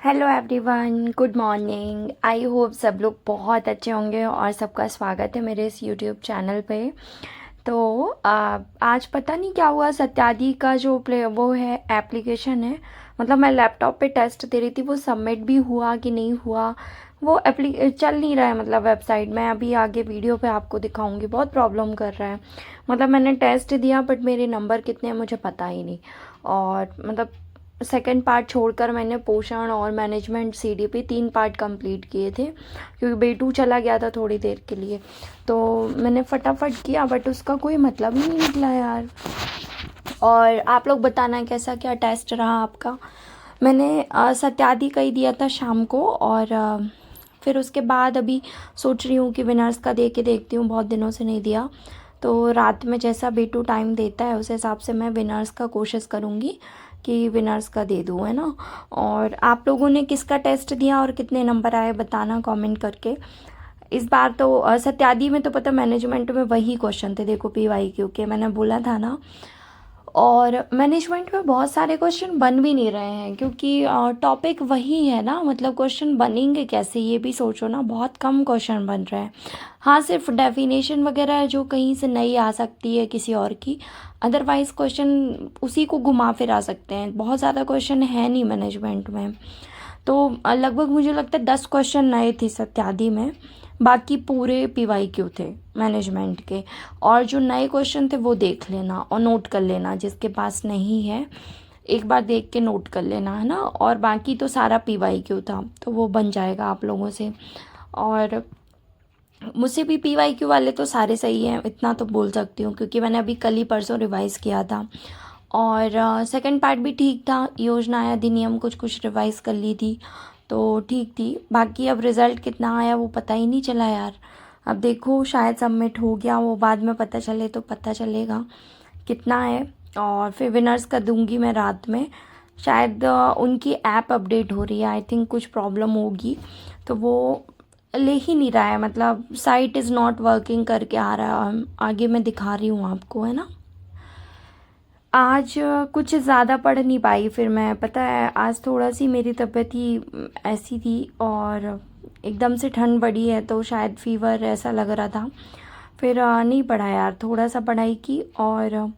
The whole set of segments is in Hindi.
Hello everyone, good morning. I hope सब लोग बहुत अच्छे होंगे और सबका स्वागत है मेरे इस यूट्यूब चैनल पे। तो आज पता नहीं क्या हुआ, सत्यादी का जो वो है एप्लीकेशन है, मतलब मैं लैपटॉप पे टेस्ट दे रही थी, वो सबमिट भी हुआ कि नहीं हुआ, वो चल नहीं रहा है। मतलब वेबसाइट में अभी आगे वीडियो पे आपको दिखाऊंगी, बहुत प्रॉब्लम कर रहा है। मतलब मैंने टेस्ट दिया बट मेरे नंबर कितने हैं मुझे पता ही नहीं। और मतलब सेकंड पार्ट छोड़कर मैंने पोषण और मैनेजमेंट सीडीपी 3 पार्ट कंप्लीट किए थे, क्योंकि बेटू चला गया था थोड़ी देर के लिए। तो मैंने फटाफट किया बट उसका कोई मतलब ही नहीं निकला यार। और आप लोग बताना कैसा क्या टेस्ट रहा आपका। मैंने सत्यादी का ही दिया था शाम को, और फिर उसके बाद अभी सोच रही हूँ कि विनर्स का दे के देखती हूँ, बहुत दिनों से नहीं दिया। तो रात में जैसा बेटू टाइम देता है उस हिसाब से मैं विनर्स का कोशिश करूँगी कि विनर्स का दे दूँ, है ना। और आप लोगों ने किसका टेस्ट दिया और कितने नंबर आए बताना कमेंट करके। इस बार तो सत्यादी में तो पता मैनेजमेंट में वही क्वेश्चन थे, देखो PYQ के, मैंने बोला था ना। और मैनेजमेंट में बहुत सारे क्वेश्चन बन भी नहीं रहे हैं, क्योंकि टॉपिक वही है ना। मतलब क्वेश्चन बनेंगे कैसे ये भी सोचो ना, बहुत कम क्वेश्चन बन रहे हैं। हाँ, सिर्फ डेफिनेशन वगैरह है जो कहीं से नई आ सकती है किसी और की, अदरवाइज क्वेश्चन उसी को घुमा फिरा सकते हैं। बहुत ज़्यादा क्वेश्चन है नहीं मैनेजमेंट में। तो लगभग मुझे लगता है 10 क्वेश्चन नए थे सत्यादी में, बाकी पूरे PYQ थे मैनेजमेंट के। और जो नए क्वेश्चन थे वो देख लेना और नोट कर लेना, जिसके पास नहीं है एक बार देख के नोट कर लेना, है ना। और बाकी तो सारा PYQ था, तो वो बन जाएगा आप लोगों से। और मुझसे भी PYQ वाले तो सारे सही हैं, इतना तो बोल सकती हूँ, क्योंकि मैंने अभी कल ही परसों रिवाइज़ किया था। और सेकंड पार्ट भी ठीक था, योजना अधिनियम कुछ कुछ रिवाइज़ कर ली थी तो ठीक थी। बाकी अब रिज़ल्ट कितना आया वो पता ही नहीं चला यार। अब देखो शायद सबमिट हो गया, वो बाद में पता चले तो पता चलेगा कितना है। और फिर विनर्स का दूंगी मैं रात में। शायद उनकी ऐप अपडेट हो रही है, आई थिंक कुछ प्रॉब्लम होगी, तो वो ले ही नहीं रहा है। मतलब साइट इज़ नॉट वर्किंग करके आ रहा है। आगे मैं दिखा रही हूँ आपको, है ना। आज कुछ ज़्यादा पढ़ नहीं पाई फिर मैं, पता है आज थोड़ा सी मेरी तबीयत ही ऐसी थी, और एकदम से ठंड बढ़ी है तो शायद फीवर ऐसा लग रहा था। फिर नहीं पढ़ा यार, थोड़ा सा पढ़ाई की। और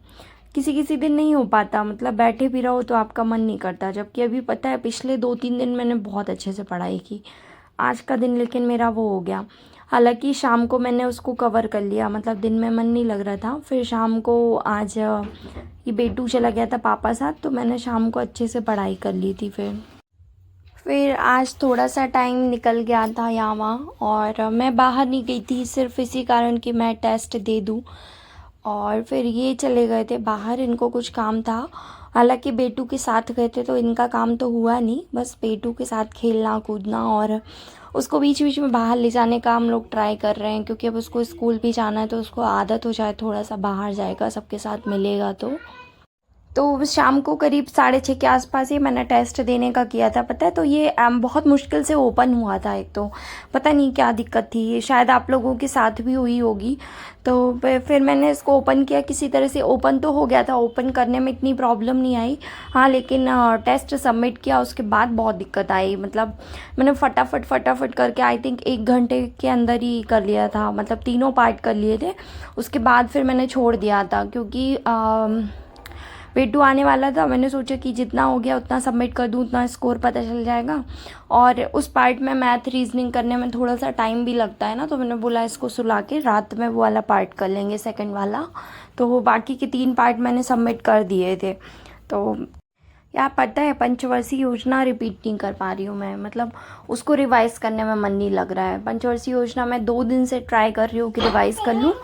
किसी किसी दिन नहीं हो पाता, मतलब बैठे भी रहो तो आपका मन नहीं करता। जबकि अभी पता है पिछले 2-3 दिन मैंने बहुत अच्छे से पढ़ाई की, आज का दिन लेकिन मेरा वो हो गया। हालांकि शाम को मैंने उसको कवर कर लिया, मतलब दिन में मन नहीं लग रहा था। फिर शाम को आज ये बेटू चला गया था पापा साथ, तो मैंने शाम को अच्छे से पढ़ाई कर ली थी। फिर आज थोड़ा सा टाइम निकल गया था यहाँ वहाँ, और मैं बाहर नहीं गई थी सिर्फ इसी कारण कि मैं टेस्ट दे दूँ। और फिर ये चले गए थे बाहर, इनको कुछ काम था। हालांकि बेटू के साथ गए थे तो इनका काम तो हुआ नहीं, बस बेटू के साथ खेलना कूदना और उसको बीच बीच में बाहर ले जाने का हम लोग ट्राई कर रहे हैं, क्योंकि अब उसको स्कूल भी जाना है तो उसको आदत हो जाए, थोड़ा सा बाहर जाएगा सबके साथ मिलेगा तो शाम को करीब 6:30 के आसपास ही मैंने टेस्ट देने का किया था, पता है। तो ये बहुत मुश्किल से ओपन हुआ था। एक तो पता नहीं क्या दिक्कत थी, शायद आप लोगों के साथ भी हुई होगी। तो फिर मैंने इसको ओपन किया, किसी तरह से ओपन तो हो गया था, ओपन करने में इतनी प्रॉब्लम नहीं आई। हाँ लेकिन टेस्ट सबमिट किया उसके बाद बहुत दिक्कत आई। मतलब मैंने फटाफट फटाफट करके आई थिंक 1 घंटे के अंदर ही कर लिया था, मतलब तीनों पार्ट कर लिए थे। उसके बाद फिर मैंने छोड़ दिया था, क्योंकि पेटू आने वाला था। मैंने सोचा कि जितना हो गया उतना सबमिट कर दूँ, उतना स्कोर पता चल जाएगा। और उस पार्ट में मैथ रीजनिंग करने में थोड़ा सा टाइम भी लगता है ना, तो मैंने बोला इसको सुला के रात में वो वाला पार्ट कर लेंगे, सेकंड वाला। तो वो बाकी के 3 पार्ट मैंने सबमिट कर दिए थे। तो यार पता है पंचवर्षीय योजना रिपीट नहीं कर पा रही हूँ मैं, मतलब उसको रिवाइज़ करने में मन नहीं लग रहा है। पंचवर्षीय योजना मैं 2 दिन से ट्राई कर रही हूँ कि रिवाइज़ कर लूँ,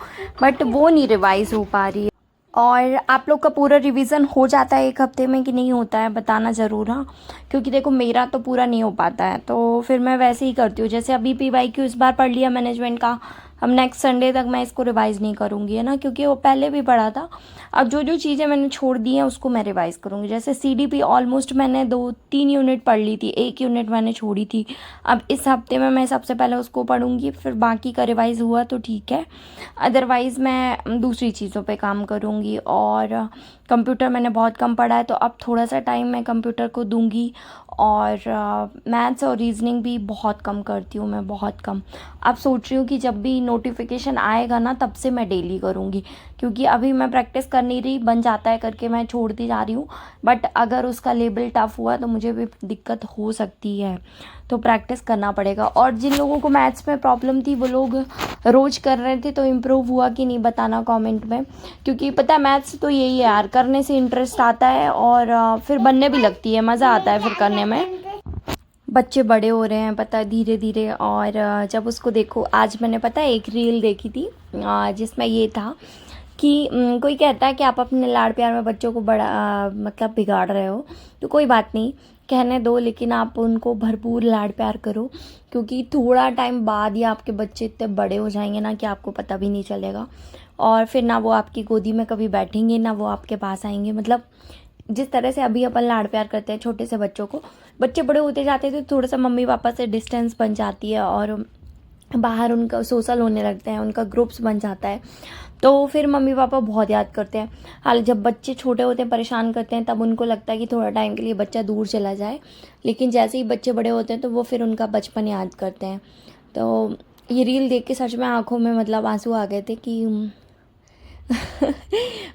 बट वो नहीं रिवाइज़ हो पा रही है। और आप लोग का पूरा रिवीजन हो जाता है 1 हफ्ते में कि नहीं होता है बताना ज़रूर, हाँ। क्योंकि देखो मेरा तो पूरा नहीं हो पाता है, तो फिर मैं वैसे ही करती हूँ। जैसे अभी PYQ इस बार पढ़ लिया मैनेजमेंट का, अब नेक्स्ट संडे तक मैं इसको रिवाइज़ नहीं करूँगी, है ना, क्योंकि वो पहले भी पढ़ा था। अब जो जो चीज़ें मैंने छोड़ दी हैं उसको मैं रिवाइज़ करूँगी। जैसे CDP ऑलमोस्ट मैंने 2-3 यूनिट पढ़ ली थी, 1 यूनिट मैंने छोड़ी थी। अब इस हफ्ते में मैं सबसे पहले उसको पढ़ूँगी, फिर बाकी का रिवाइज़ हुआ तो ठीक है, अदरवाइज़ मैं दूसरी चीज़ों पे काम करूँगी। और कंप्यूटर मैंने बहुत कम पढ़ा है, तो अब थोड़ा सा टाइम मैं कंप्यूटर को दूंगी। और मैथ्स और रीजनिंग भी बहुत कम करती हूँ मैं, बहुत कम। अब सोच रही हूँ कि जब भी नोटिफिकेशन आएगा ना तब से मैं डेली करूँगी, क्योंकि अभी मैं प्रैक्टिस कर नहीं रही, बन जाता है करके मैं छोड़ती जा रही हूँ। बट अगर उसका लेवल टफ हुआ तो मुझे भी दिक्कत हो सकती है, तो प्रैक्टिस करना पड़ेगा। और जिन लोगों को मैथ्स में प्रॉब्लम थी वो लोग रोज़ कर रहे थे, तो इम्प्रूव हुआ कि नहीं बताना कमेंट में। क्योंकि पता है मैथ्स तो यही है यार, करने से इंटरेस्ट आता है और फिर बनने भी लगती है, मज़ा आता है फिर करने में। बच्चे बड़े हो रहे हैं पता है धीरे धीरे। और जब उसको देखो, आज मैंने पता है एक रील देखी थी जिसमें ये था कि कोई कहता है कि आप अपने लाड़ प्यार में बच्चों को बड़ा मतलब बिगाड़ रहे हो, तो कोई बात नहीं, कहने दो, लेकिन आप उनको भरपूर लाड़ प्यार करो, क्योंकि थोड़ा टाइम बाद ही आपके बच्चे इतने बड़े हो जाएंगे ना कि आपको पता भी नहीं चलेगा। और फिर ना वो आपकी गोदी में कभी बैठेंगे ना वो आपके पास आएंगे। मतलब जिस तरह से अभी अपन लाड़ प्यार करते हैं छोटे से बच्चों को, बच्चे बड़े होते जाते हैं तो थोड़ा सा मम्मी पापा से डिस्टेंस बन जाती है और बाहर उनका सोशल होने लगते हैं, उनका ग्रुप्स बन जाता है, तो फिर मम्मी पापा बहुत याद करते हैं। हाल जब बच्चे छोटे होते हैं परेशान करते हैं तब उनको लगता है कि थोड़ा टाइम के लिए बच्चा दूर चला जाए, लेकिन जैसे ही बच्चे बड़े होते हैं तो वो फिर उनका बचपन याद करते हैं। तो ये रील देख के सच में आंखों में मतलब आंसू आ गए थे कि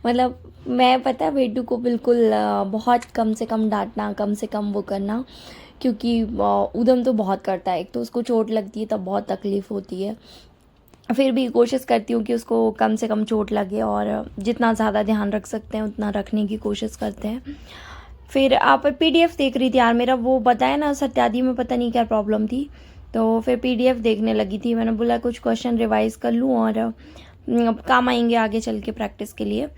मतलब मैं पता है बेटू को बिल्कुल बहुत कम से कम डांटना, कम से कम वो करना, क्योंकि उधम तो बहुत करता है। एक तो उसको चोट लगती है तब बहुत तकलीफ़ होती है, फिर भी कोशिश करती हूँ कि उसको कम से कम चोट लगे और जितना ज़्यादा ध्यान रख सकते हैं उतना रखने की कोशिश करते हैं। फिर आप पीडीएफ देख रही थी यार, मेरा वो बताया ना सत्यादी में पता नहीं क्या प्रॉब्लम थी, तो फिर पीडीएफ देखने लगी थी। मैंने बोला कुछ क्वेश्चन रिवाइज कर लूँ और काम आएंगे आगे चल के प्रैक्टिस के लिए।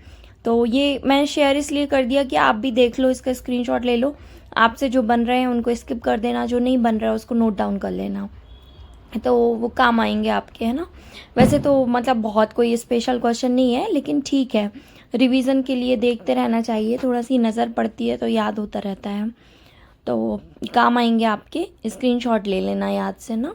तो ये मैंने शेयर इसलिए कर दिया कि आप भी देख लो, इसका स्क्रीनशॉट ले लो, आपसे जो बन रहे हैं उनको स्किप कर देना, जो नहीं बन रहा है उसको नोट डाउन कर लेना, तो वो काम आएंगे आपके, है ना। वैसे तो मतलब बहुत कोई स्पेशल क्वेश्चन नहीं है, लेकिन ठीक है, रिवीजन के लिए देखते रहना चाहिए, थोड़ा सी नज़र पड़ती है तो याद होता रहता है, तो काम आएंगे आपके। स्क्रीनशॉट ले लेना याद से ना।